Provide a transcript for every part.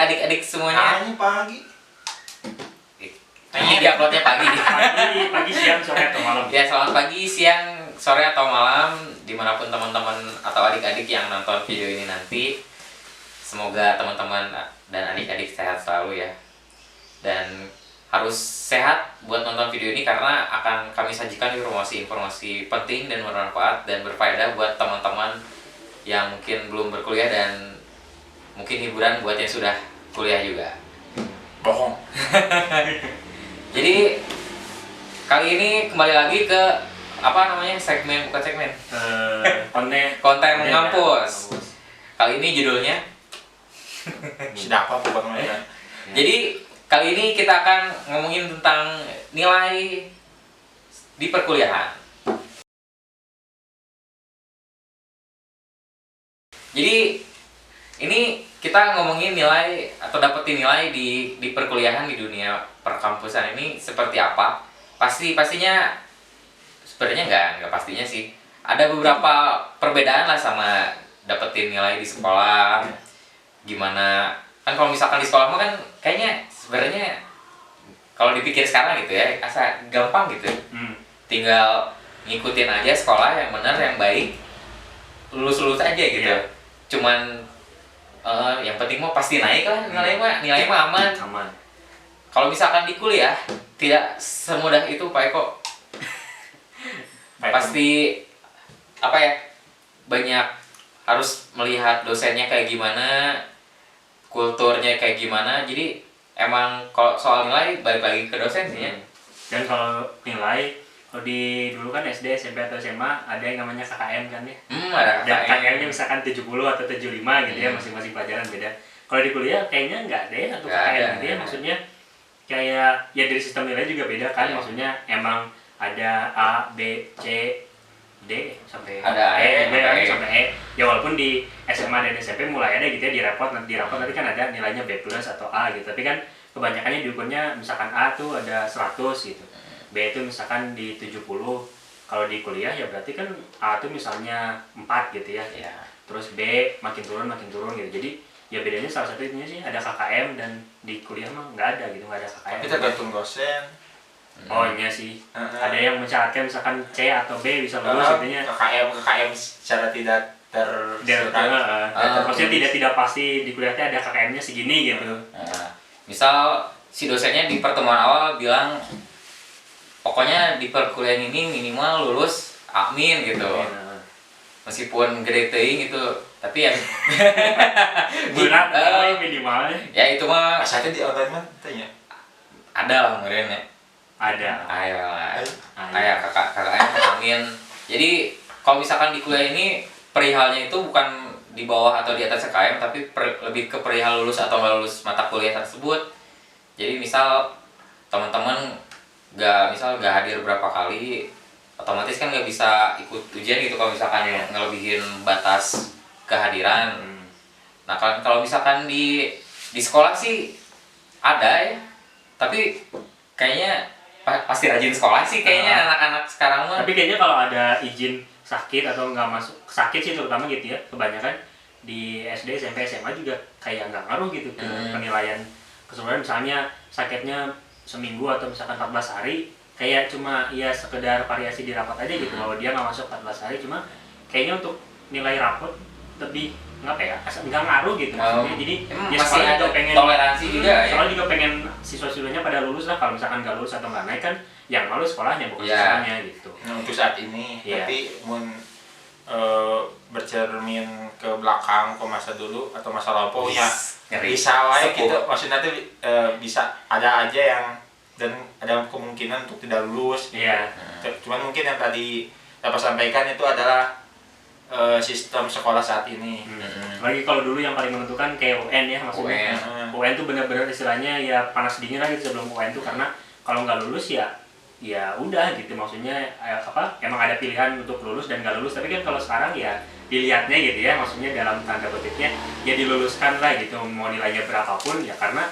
adik-adik semuanya. Ini pagi. Ini diuploadnya pagi. Pagi, siang, sore atau malam. Ya, selamat pagi, siang, sore atau malam dimanapun teman-teman atau adik-adik yang nonton video ini nanti. Semoga teman-teman dan adik-adik sehat selalu ya. Dan harus sehat buat nonton video ini karena akan kami sajikan informasi-informasi penting dan bermanfaat dan berfaedah buat teman-teman yang mungkin belum berkuliah dan mungkin hiburan buat yang sudah kuliah juga. Bohong. Jadi kali ini kembali lagi ke bukan segmen konten mengampus. Kali ini judulnya Sudah apa pokoknya ya. Jadi kali ini kita akan ngomongin tentang nilai di perkuliahan. Jadi ini kita ngomongin nilai atau dapetin nilai di perkuliahan di dunia perkampusan ini seperti apa? Pastinya sebenarnya nggak pastinya sih. Ada beberapa perbedaan lah sama dapetin nilai di sekolah. Gimana? Kan kalau misalkan di sekolah mah kan kayaknya sebenarnya kalau dipikir sekarang gitu ya, asa gampang gitu. Tinggal ngikutin aja sekolah yang benar, yang baik, lulus aja gitu. Yeah. Cuman yang penting mah pasti naik lah nilai mah aman. Kalau misalkan di kuliah tidak semudah itu Pak Eko. Pasti banyak harus melihat dosennya kayak gimana, kulturnya kayak gimana. Jadi emang kalau soal nilai balik lagi ke dosen sih ya. Dan kalau nilai, kalau dulu kan SD, SMP atau SMA ada yang namanya KKM kan ya. Ada Dan KKM. KKM-nya misalkan 70 atau 75 gitu ya, masing-masing pelajaran beda. Kalau di kuliah kayaknya nggak ada ya satu KKM gitu ya, maksudnya kayak ya dari sistem nilai juga beda kan, maksudnya emang ada A, B, C, D sampai ada E, B sampai E. Ya walaupun di SMA dan SMP mulai ada gitu ya, di rapot nanti kan ada nilainya B+ atau A gitu. Tapi kan kebanyakannya diukurnya misalkan A tuh ada 100 gitu. B itu misalkan di 70. Kalau di kuliah ya berarti kan A tuh misalnya 4 gitu ya. Terus B makin turun gitu. Jadi ya bedanya salah satu itunya sih ada KKM, dan di kuliah mah nggak ada gitu, nggak ada KKM. Tapi tergantung dosen. Oh iya sih. Ada yang mensyaratkan misalkan C atau B bisa lulus intinya. KKM secara tidak maksudnya tidak pasti di kuliahnya ada KKM-nya segini gitu. Misal si dosennya di pertemuan awal bilang pokoknya di perkuliahan ini minimal lulus admin gitu. Meskipun gede teuing gitu, tapi ya berat minimalnya. Ya itu mah Asatnya di online mah tanya. ada lah mungkin ya. Ada. Kayak kakak amin. Jadi kalau misalkan di kuliah ini perihalnya itu bukan di bawah atau di atas KKM, tapi lebih ke perihal lulus atau nggak lulus mata kuliah tersebut. Jadi misal teman-teman nggak hadir berapa kali, otomatis kan nggak bisa ikut ujian gitu kalau misalkan ngelebihin batas kehadiran. Nah kalau misalkan di sekolah sih ada ya, tapi kayaknya pasti rajin sekolah sih kayaknya anak-anak sekarang mah. Tapi kayaknya kalau ada izin sakit atau nggak masuk sakit sih terutama gitu ya, kebanyakan di SD, SMP, SMA juga kayak nggak ngaruh gitu ke penilaian keseluruhan. Misalnya sakitnya seminggu atau misalkan 14 hari, kayak cuma ya sekedar variasi di rapot aja gitu, bahwa dia nggak masuk 14 hari. Cuma kayaknya untuk nilai rapot lebih nggak ngaruh gitu maksudnya. Jadi ya masih ada pengen toleransi juga ya. Soalnya juga pengen siswa-siswanya pada lulus lah. Kalau misalkan nggak lulus atau nggak naik kan yang malu sekolahnya bukan siswanya gitu. Nah, untuk saat ini, tapi bercermin ke belakang ke masa dulu atau masa lampau ya bisa wae gitu. Maksudnya tuh bisa ada aja yang dan ada kemungkinan untuk tidak lulus. Cuman mungkin yang tadi dapat sampaikan itu adalah sistem sekolah saat ini. Lagi kalau dulu yang paling menentukan kayak UN ya, maksudnya UN tuh benar-benar istilahnya ya panas dingin lah gitu sebelum UN tuh, karena kalau nggak lulus ya udah gitu, maksudnya emang ada pilihan untuk lulus dan nggak lulus. Tapi kan kalau sekarang ya dilihatnya gitu ya, maksudnya dalam tanda kutipnya ya diluluskan lah gitu, mau nilainya berapapun ya, karena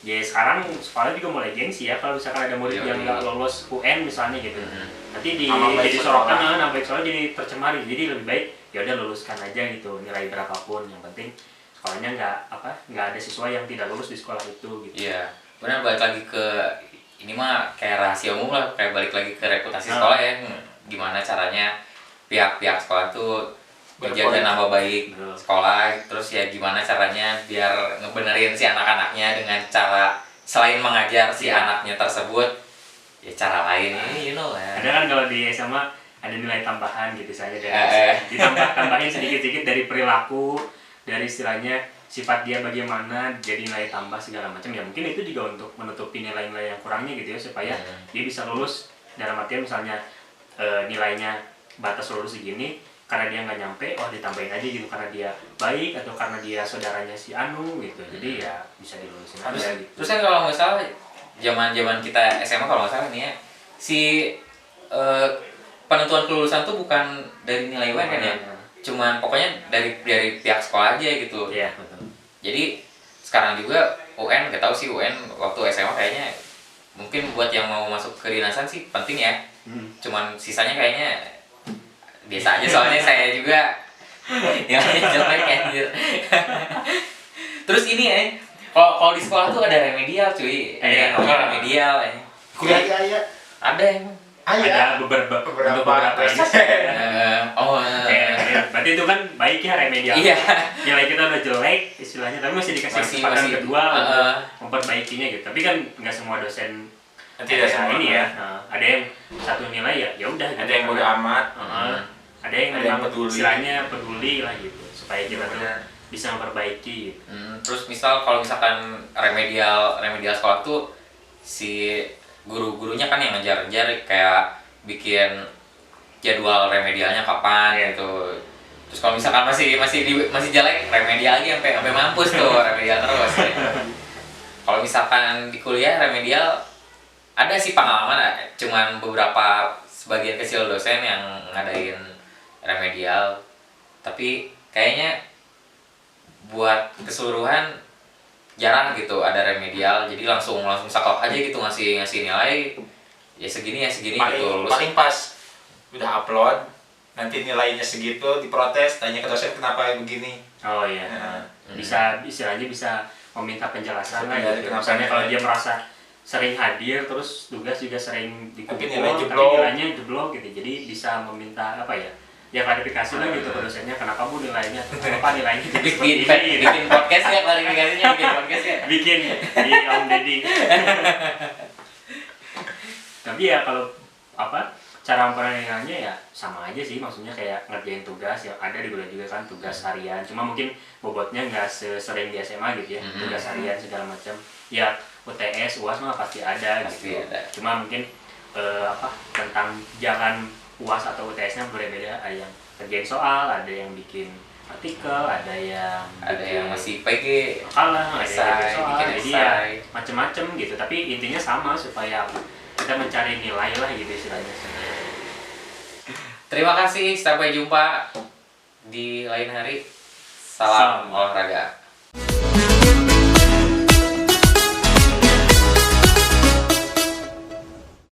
ya sekarang sekolah juga mulai gengsi ya kalau misalkan ada murid yang nggak lolos UN misalnya gitu. Nanti jadi sorotan, nama baik sekolah jadi tercemar. Jadi lebih baik ya udah luluskan aja gitu, nilai berapapun, yang penting sekolahnya nggak ada siswa yang tidak lulus di sekolah itu gitu. Iya, benar, balik lagi ke ini mah kayak rahasia umum lah, kayak balik lagi ke reputasi sekolah ya. Gimana caranya pihak-pihak sekolah tuh menjaga nama baik sekolah, terus ya gimana caranya biar ngebenerin si anak-anaknya dengan cara selain mengajar si anaknya tersebut ya cara lain ini lah. Ada kan kalau di SMA ada nilai tambahan gitu saja tambahin sedikit-sedikit dari perilaku, dari istilahnya sifat dia bagaimana, jadi nilai tambah segala macam ya. Mungkin itu juga untuk menutupi nilai-nilai yang kurangnya gitu ya, supaya dia bisa lulus. Dalam artian misalnya nilainya batas lulus segini, karena dia nggak nyampe, ditambahin aja gitu karena dia baik atau karena dia saudaranya si Anu gitu. Jadi ya bisa dilulusin aja gitu. Terus kan kalau nggak salah zaman kita SMA kalau nggak salah nih ya, si penentuan kelulusan tuh bukan dari nilai UN kan ya, cuman pokoknya dari pihak sekolah aja gitu. Iya, betul. Jadi sekarang juga UN, nggak tahu sih UN waktu SMA kayaknya mungkin buat yang mau masuk kedinasan sih penting ya. Cuman sisanya kayaknya biasa aja, soalnya saya juga yang jelek anjir. Terus ini ya, kalau di sekolah tuh ada remedial cuy. Ada remedial ya. Kuliah ada yang ada beberapa ini. Berarti itu kan baik ya remedial. Iya. Nilai kita udah jelek istilahnya, tapi masih dikasih kesempatan kedua untuk memperbaikinya gitu. Tapi kan nggak semua dosen tidak semua ini ya. Ada yang satu nilai ya udah. Ada yang bodo amat. Ada yang memang istilahnya peduli lah gitu, supaya kita tuh bisa memperbaiki. Terus kalau misalkan remedial sekolah tuh si guru-gurunya kan yang ngejar-ngejar kayak bikin jadwal remedialnya kapan gitu. Terus kalau misalkan masih jelek, remedial lagi sampai mampus tuh remedial terus. Kalau misalkan di kuliah remedial ada sih pengalaman, cuman beberapa sebagian kecil dosen yang ngadain remedial, tapi kayaknya buat keseluruhan jarang gitu ada remedial, jadi langsung saklek aja gitu ngasih nilai ya segini gitu. Paling pas udah upload nanti nilainya segitu diprotes, tanya ke dosen kenapa begini. Oh iya. Bisa istilahnya bisa meminta penjelasan lah gitu. Misalnya kalau dia merasa sering hadir terus tugas juga sering dikumpul tapi nilainya jeblok gitu, jadi bisa meminta ya klarifikasi lah gitu ke dosennya, kenapa Bu nilainya jadi bikin podcast ya, klarifikasinya bikin podcast ya, bikin di Om Deddy. Tapi ya kalau cara penilaiannya ya sama aja sih, maksudnya kayak ngerjain tugas ya, ada di kuliah juga kan tugas harian, cuma mungkin bobotnya nggak sesering di SMA gitu ya. Tugas harian segala macam ya, UTS UAS mah pasti ada gitu. Cuma mungkin tentang jalan UAS atau UTS-nya berbeda, ada yang kerjain soal, ada yang bikin artikel, ada yang masih PG, ada yang bikin soal, jadi ya macem-macem gitu. Tapi intinya sama, supaya kita mencari nilai lah gitu istilahnya. Terima kasih, sampai jumpa di lain hari. Salam olahraga.